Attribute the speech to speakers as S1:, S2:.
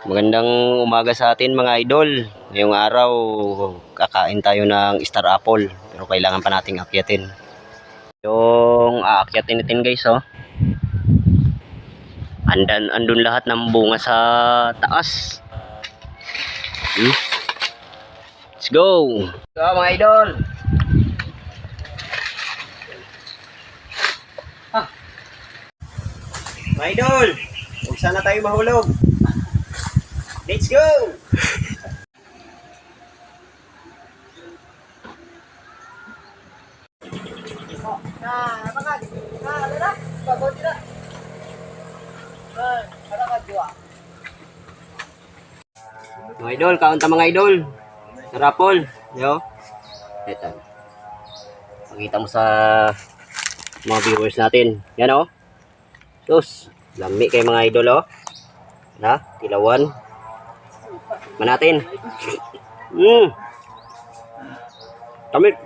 S1: Magandang umaga sa atin mga idol. Ngayong araw, kakain tayo ng star apple. Pero kailangan pa nating akyatin. Yung aakyatin natin guys, oh. Andun lahat ng bunga sa taas. Let's go! So mga idol. Mga idol, huwag sana tayo mahulog. Let's go! Mga idol, kaunta mga idol. Sarapol, yo. Ito. Pakita mo sa mga viewers natin. Yan oh. Sus, lami kay mga idol oh. Na, tilawan. Manatin. Tamik.